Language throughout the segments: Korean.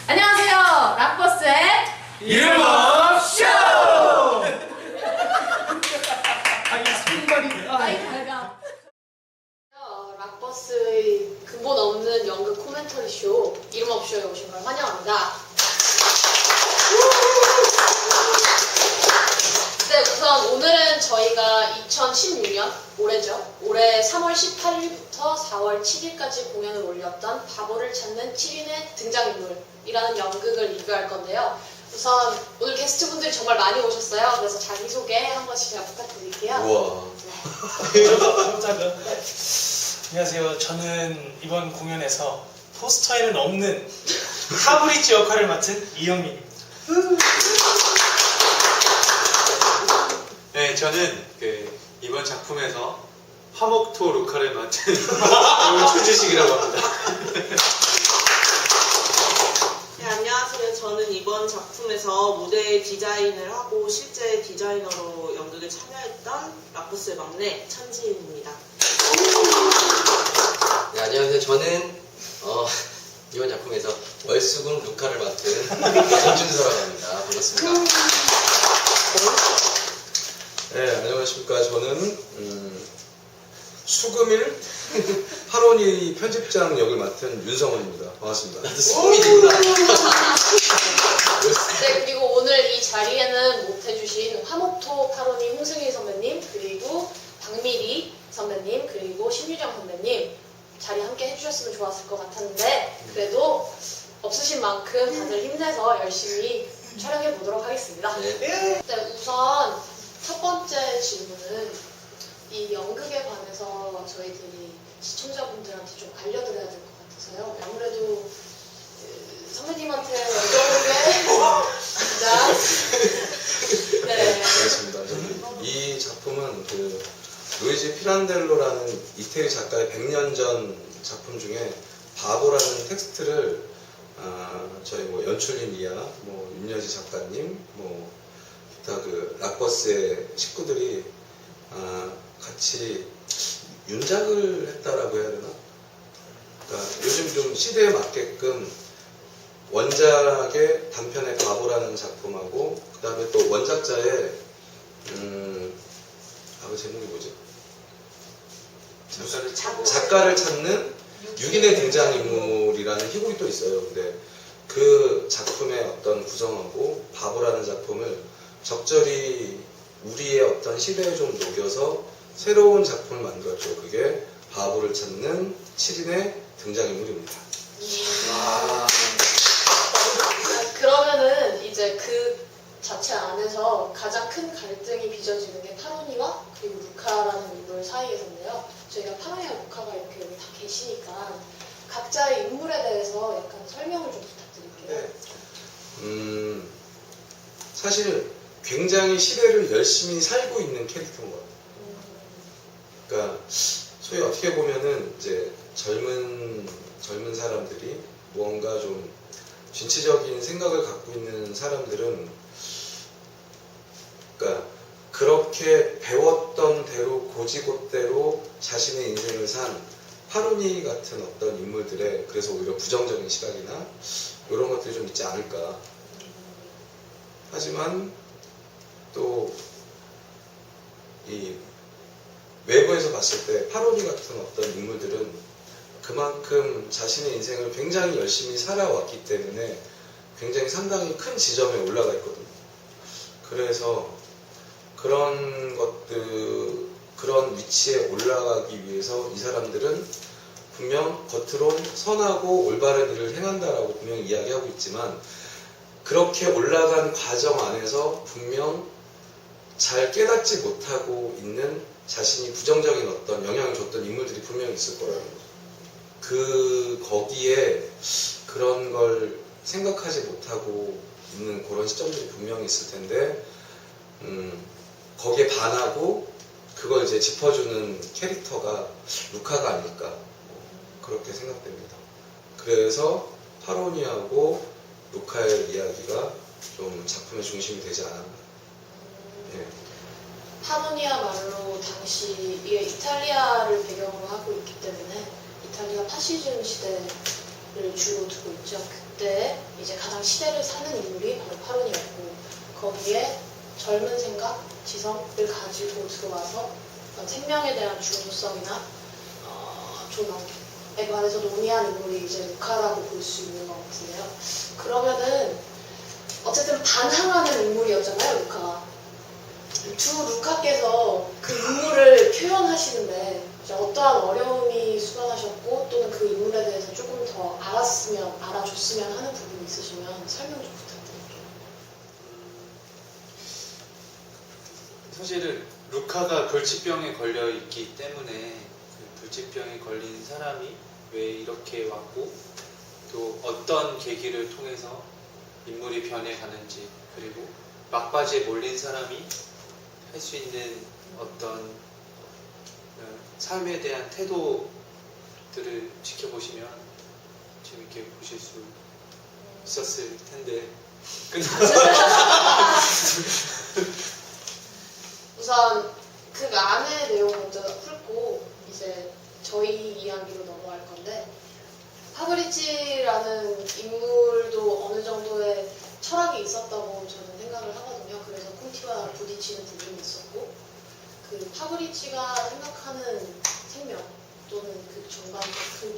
안녕하세요. 락버스의 이름은 쇼! 락버스의 근본 없는 연극 코멘터리 쇼 이름 없이 쇼에 오신 걸 환영합니다. 네, 우선 오늘은 저희가 2016년 올해죠. 올해 3월 18일부터 4월 7일까지 공연을 올렸던 바보를 찾는 7인의 등장인물이라는 연극을 리뷰할 건데요. 우선 오늘 게스트분들이 정말 많이 오셨어요. 그래서 자기소개 한 번씩 제가 부탁드릴게요. 우와. 깜짝이야. 안녕하세요. 저는 이번 공연에서 포스터에는 없는 하브리치 역할을 맡은 이영민입니다. 네, 저는 이번 작품에서 화목토 루카를 맡은 최지식이라고 합니다. 네, 안녕하세요. 저는 이번 작품에서 무대 디자인을 하고 실제 디자이너로 연극에 참여했던 락버스의 막내 천지인입니다. 네, 안녕하세요. 저는 이번 작품에서 월수군 루카를 맡은 전준서라고 합니다. 반갑습니다. 네, 안녕하십니까. 저는 수금일 파로니 편집장 역을 맡은 윤성원입니다. 반갑습니다. 나도 수금이구나. 네, 그리고 오늘 이 자리에는 못해주신 화목토 파로니 홍승일 선배님, 그리고 박미리 선배님, 그리고 신유정 선배님 자리 함께 해주셨으면 좋았을 것 같았는데 그래도 없으신 만큼 다들 힘내서 열심히 촬영해 보도록 하겠습니다. 네. 네, 우선 첫 번째 질문은 이 연극에 관해서 저희들이 시청자분들한테 좀 알려드려야 될 것 같아서요. 아무래도 선배님한테 여쭤보는 게 가장 네. 반갑습니다. 저는 이 작품은 루이지 피란델로라는 이태리 작가의 100년 전 작품 중에 바보라는 텍스트를 저희 연출님 이하, 윤여지 작가님, 기타 락버스의 식구들이 같이 윤작을 했다라고 해야 되나? 그러니까 요즘 좀 시대에 맞게끔 원작의 단편의 바보라는 작품하고 그 다음에 또 원작자의 그 제목이 뭐지? 작가를 찾는 6인의 등장인물이라는 희곡이 또 있어요. 근데 그 작품의 어떤 구성하고 바보라는 작품을 적절히 우리의 어떤 시대에 좀 녹여서 새로운 작품을 만들었죠. 그게 바보를 찾는 7인의 등장인물입니다. 그러면은 이제 그 자체 안에서 가장 큰 갈등이 빚어지는 게 파로니와 그리고 루카라는 인물 사이에서인데요. 저희가 파로니와 루카가 이렇게 여기 다 계시니까 각자의 인물에 대해서 약간 설명을 좀 부탁드릴게요. 네. 사실 굉장히 시대를 열심히 살고 있는 캐릭터인 것 같아요. 그러니까 소위 어떻게 보면은 이제 젊은 사람들이 무언가 좀 진취적인 생각을 갖고 있는 사람들은 그러니까 그렇게 배웠던 대로 고지곳대로 자신의 인생을 산 파로니 같은 어떤 인물들의 그래서 오히려 부정적인 시각이나 이런 것들이 좀 있지 않을까. 하지만 또 이 외부에서 봤을 때 파로니 같은 어떤 인물들은 그만큼 자신의 인생을 굉장히 열심히 살아왔기 때문에 굉장히 상당히 큰 지점에 올라가 있거든요. 그래서 그런 위치에 올라가기 위해서 이 사람들은 분명 겉으론 선하고 올바른 일을 행한다라고 분명 이야기하고 있지만 그렇게 올라간 과정 안에서 분명 잘 깨닫지 못하고 있는 자신이 부정적인 어떤 영향을 줬던 인물들이 분명히 있을 거라는 거죠. 거기에 그런 걸 생각하지 못하고 있는 그런 시점들이 분명히 있을 텐데, 거기에 반하고 그걸 이제 짚어주는 캐릭터가 루카가 아닐까, 그렇게 생각됩니다. 그래서 파로니하고 루카의 이야기가 좀 작품의 중심이 되지 않았나. 네. 파로니야말로 당시 이게 이탈리아를 배경으로 하고 있기 때문에 이탈리아 파시즘 시대를 주로 두고 있죠. 그때 이제 가장 시대를 사는 인물이 바로 파론이었고 거기에 젊은 생각, 지성을 가지고 들어와서 생명에 대한 중요성이나 존엄에 관해서 논의한 인물이 이제 루카라고 볼 수 있는 것 같은데요. 그러면은 어쨌든 반항하는 인물이었잖아요, 루카가. 두 루카께서 그 인물을 표현하시는데 이제 어떠한 어려움이 수반하셨고 또는 그 인물에 대해서 조금 더 알아줬으면 하는 부분이 있으시면 설명 좀 부탁드릴게요. 사실은 루카가 불치병에 걸려 있기 때문에 그 불치병에 걸린 사람이 왜 이렇게 왔고 또 어떤 계기를 통해서 인물이 변해가는지 그리고 막바지에 몰린 사람이 할 수 있는 어떤 삶에 대한 태도들을 지켜보시면 재밌게 보실 수 있었을 텐데 우선 그 안의 내용 먼저 훑고 이제 저희 이야기로 넘어갈 건데 파브리치라는 인물도 어느 정도의 철학이 있었다고 저는 생각을 하거든요. 그래서 콘티와 부딪히는 부분이 있었고 그 파브리치가 생각하는 생명 또는 그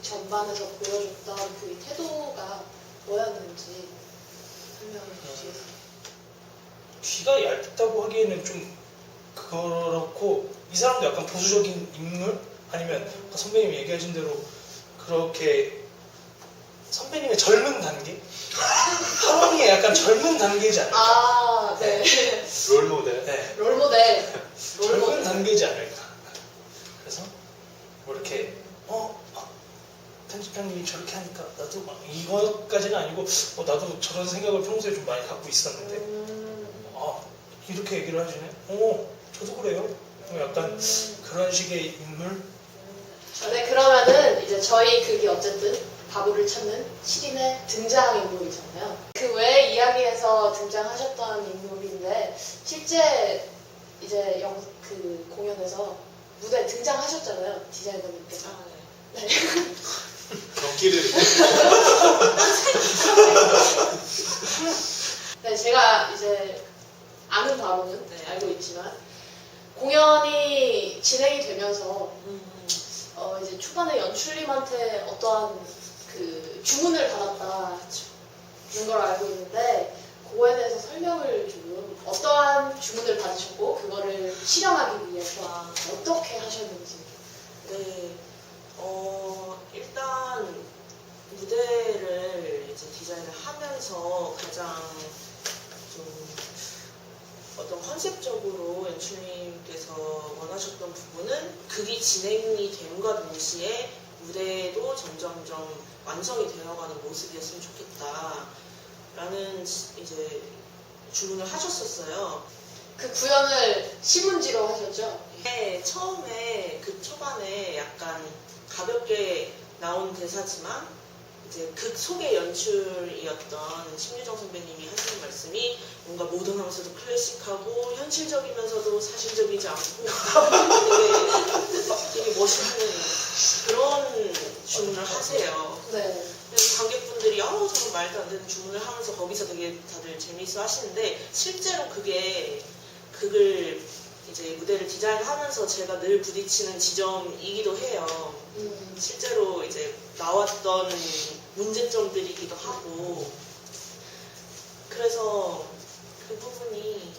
전반에서 보여줬던 그 태도가 뭐였는지 설명해 주시겠어요? 귀가 얇다고 하기에는 좀 그렇고 이 사람도 약간 보수적인 인물? 아니면 아까 선배님이 얘기하신 대로 그렇게 선배님의 젊은 단계? 파론이의 약간 젊은 단계지 않을까? 아, 네. 롤모델. 네. 롤모델. 젊은 단계지 않을까? 그래서 뭐 이렇게 편집장님이 저렇게 하니까 나도 막 이거까지는 아니고 나도 저런 생각을 평소에 좀 많이 갖고 있었는데 이렇게 얘기를 하시네? 저도 그래요. 약간 그런 식의 인물? 네, 그러면은 이제 저희 그게 어쨌든 바보를 찾는 7인의 등장인물이잖아요. 그 외 이야기에서 등장하셨던 인물인데 실제 이제 그 공연에서 무대에 등장하셨잖아요. 디자이너님께서. 아, 네. 네. 경기를 네, 제가 이제 아는 바로는 네. 알고 있지만 공연이 진행이 되면서 이제 초반에 연출님한테 어떠한 그 주문을 받았다는 걸 알고 있는데 그거에 대해서 설명을 좀 어떠한 주문을 받으셨고 그거를 실현하기 위해서 어떻게 하셨는지. 네, 일단 무대를 이제 디자인을 하면서 가장 좀 어떤 컨셉적으로 연출님께서 원하셨던 부분은 극이 진행이 됨과 동시에 무대도 점점점 완성이 되어가는 모습이었으면 좋겠다라는 이제 주문을 하셨었어요. 그 구현을 신문지로 하셨죠? 네, 처음에 그 초반에 약간 가볍게 나온 대사지만 이제 극 속의 연출이었던 심유정 선배님이 하시는 말씀이 뭔가 모던하면서도 클래식하고 현실적이면서도 사실적이지 않고 되게 멋있는 그런 주문을 하세요. 네. 그래서 관객분들이 저건 말도 안 되는 주문을 하면서 거기서 되게 다들 재미있어 하시는데 실제로 그게 극을 이제 무대를 디자인하면서 제가 늘 부딪히는 지점이기도 해요. 실제로 이제 나왔던 문제점들이기도 하고 그래서 그 부분이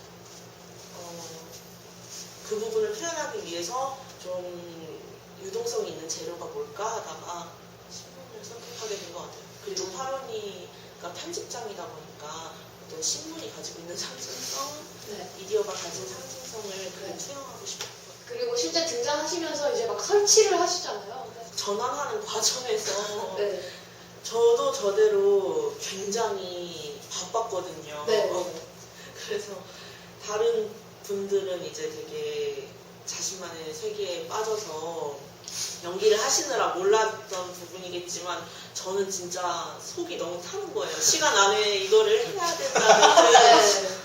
그 부분을 표현하기 위해서 좀 유동성이 있는 재료가 뭘까 하다가 신문을 선택하게 된 것 같아요. 그리고 파론이가 편집장이다 보니까 어떤 신문이 가지고 있는 상징성, 네. 미디어가 가진 상징성을 그냥 투영하고 싶었어요. 그리고 실제 등장하시면서 이제 막 설치를 하시잖아요. 전환하는 과정에서 네. 저도 저대로 굉장히 바빴거든요. 네. 그래서 다른 분들은 이제 되게 자신만의 세계에 빠져서 연기를 하시느라 몰랐던 부분이겠지만 저는 진짜 속이 너무 타는 거예요. 시간 안에 이거를 해야 된다는 네.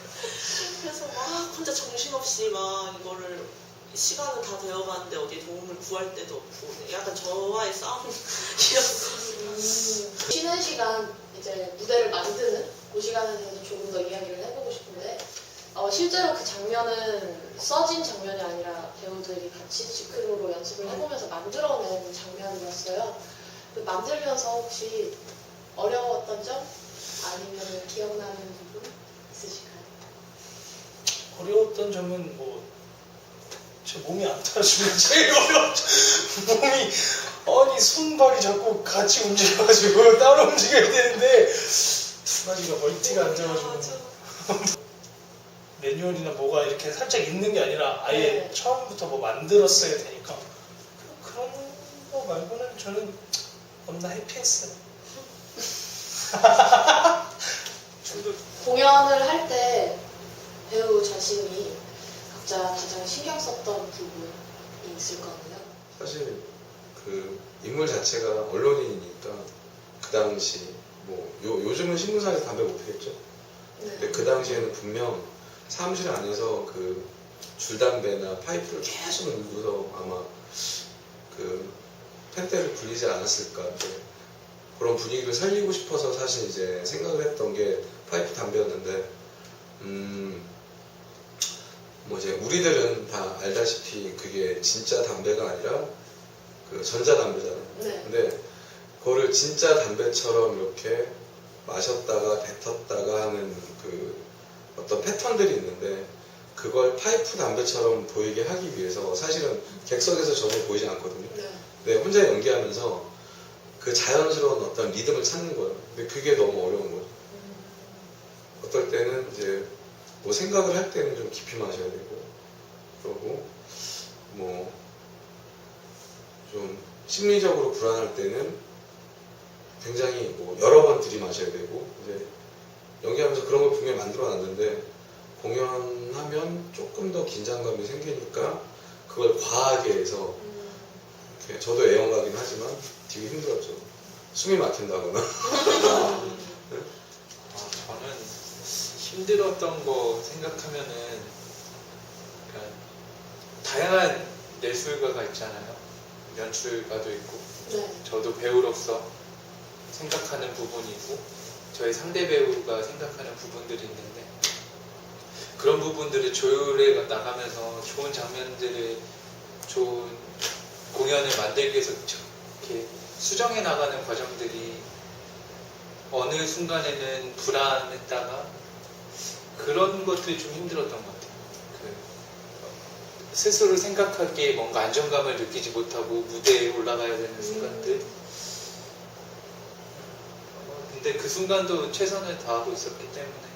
그래서 막 혼자 정신없이 막 이거를 시간은 다 되어가는데 어디에 도움을 구할 데도 없고 약간 저와의 싸움이었어요. 쉬는 시간 이제 무대를 만드는 그 시간에 대해서 조금 더 이야기를 해보고 싶은데 실제로 그 장면은 써진 장면이 아니라 배우들이 같이 즉흥으로 연습을 해보면서 만들어낸 장면이었어요. 그 만들면서 혹시 어려웠던 점 아니면 기억나는 부분 있으실까요? 어려웠던 점은 뭐 제 몸이 안 따라주면 제일 어려웠죠. 몸이 아니 손발이 자꾸 같이 움직여가지고 따로 움직여야 되는데 두 가지가 멀티가 안 돼가지고 매뉴얼이나 뭐가 이렇게 살짝 있는 게 아니라 아예 네. 처음부터 뭐 만들었어야 되니까 그런 거 말고는 저는 너무나 해피했어요. 공연을 할 때 배우 자신이 각자 가장 신경 썼던 부분이 있을 거거든요. 사실 그 인물 자체가 언론인이니까 그 당시 뭐 요즘은 신문사에서 담배 못 피겠죠. 근데 그 당시에는 분명 사무실 안에서 그 줄담배나 파이프를 계속 물고서 아마 그 팬대를 굴리지 않았을까. 이제 그런 분위기를 살리고 싶어서 사실 이제 생각을 했던 게 파이프 담배였는데, 뭐 이제 우리들은 다 알다시피 그게 진짜 담배가 아니라 그 전자담배잖아요. 네. 근데 그거를 진짜 담배처럼 이렇게 마셨다가 뱉었다가 하는 그 어떤 패턴들이 있는데 그걸 파이프 담배처럼 보이게 하기 위해서 사실은 객석에서 전혀 보이지 않거든요. 네. 근데 혼자 연기하면서 그 자연스러운 어떤 리듬을 찾는 거예요. 근데 그게 너무 어려운 거죠. 어떨 때는 이제 뭐 생각을 할 때는 좀 깊이 마셔야 되고, 그러고 뭐 좀 심리적으로 불안할 때는 굉장히 뭐 여러 번 들이마셔야 되고, 이제 연기하면서 그런 걸 분명히 만들어 놨는데 공연하면 조금 더 긴장감이 생기니까 그걸 과하게 해서 이렇게 저도 애용하긴 하지만 되게 힘들었죠. 숨이 막힌다거나. 저는 힘들었던 거 생각하면은 그러니까 다양한 예술가가 있잖아요. 연출가도 있고 네. 저도 배우로서 생각하는 부분이 있고 저희 상대 배우가 생각하는 부분들이 있는데 그런 부분들을 조율해 나가면서 좋은 장면들을 좋은 공연을 만들기 위해서 이렇게 수정해 나가는 과정들이 어느 순간에는 불안했다가 그런 것들이 좀 힘들었던 것 같아요. 스스로 생각하기에 뭔가 안정감을 느끼지 못하고 무대에 올라가야 되는 순간들. 근데 그 순간도 최선을 다하고 있었기 때문에.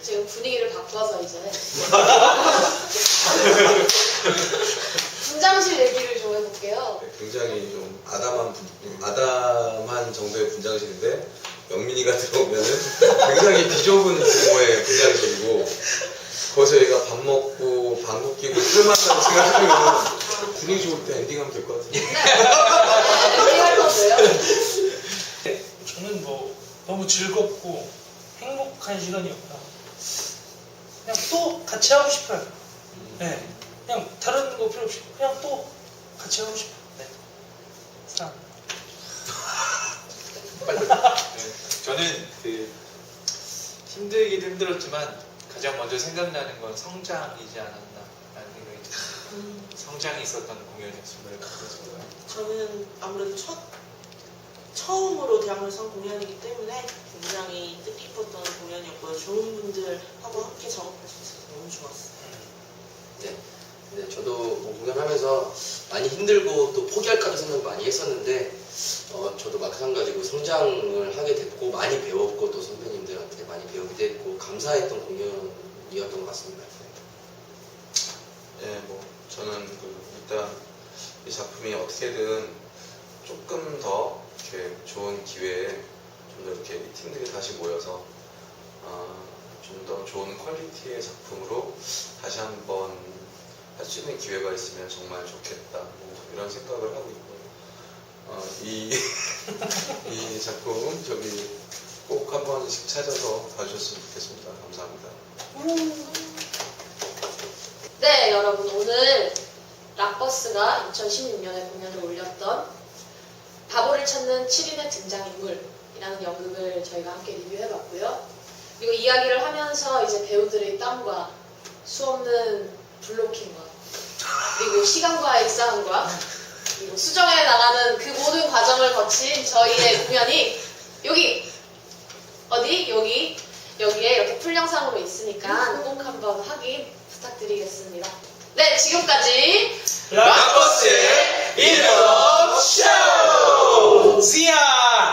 지금 분위기를 바꿔서 이제 분장실 얘기를 좀 해볼게요. 굉장히 좀 아담한 정도의 분장실인데 영민이가 들어오면은 굉장히 비좁은 규모의 분장실이고 거기서 얘가 밥 먹고 방귀 끼고 술 마신다고 생각하면 분위기 좋을 때 엔딩하면 될 것 같은데. 할 건데요. 저는 뭐 너무 즐겁고 행복한 시간이었고요. 그냥 또 같이 하고 싶어요. 네, 그냥 다른 거 필요 없이 그냥 또 같이 하고 싶어요. 네. 사랑합니다. 저는 그 힘들기도 힘들었지만 가장 먼저 생각나는 건 성장이지 않았나라는 생각이 들어요. 성장이 있었던 공연이었습니다. 저는 아무래도 처음으로 대학로상 공연이기 때문에 굉장히 뜻깊었던 공연이었고요. 좋은 분들하고 함께 작업할 수 있어서 너무 좋았어요. 네. 네, 저도 뭐 공연하면서 많이 힘들고 또 포기할까도 생각 많이 했었는데 저도 마찬가지고 성장을 하게 됐고 많이 배웠고 또 선배님들한테 많이 배우기도 했고 감사했던 공연이었던 것 같습니다. 예, 뭐 저는 일단 이 작품이 어떻게든 조금 더 이렇게 좋은 기회에 좀 더 이렇게 이 팀들이 다시 모여서 좀 더 좋은 퀄리티의 작품으로 다시 한번 할 수 있는 기회가 있으면 정말 좋겠다. 뭐 이런 생각을 하고 있고요. 이 작품 저기 꼭 한 번씩 찾아서 봐주셨으면 좋겠습니다. 감사합니다. 네, 여러분 오늘 락버스가 2016년에 공연을 올렸던 바보를 찾는 7인의 등장인물이라는 연극을 저희가 함께 리뷰해봤고요. 그리고 이야기를 하면서 이제 배우들의 땀과 수없는 블로킹과 그리고 시간과의 싸움과 그리고 수정해 나가는 그 모든 과정을 거친 저희의 공연이 여기 어디? 여기에 이렇게 풀 영상으로 있으니까 꼭 한번 확인 부탁드리겠습니다. 네, 지금까지 라버스의 이름 쇼! See ya!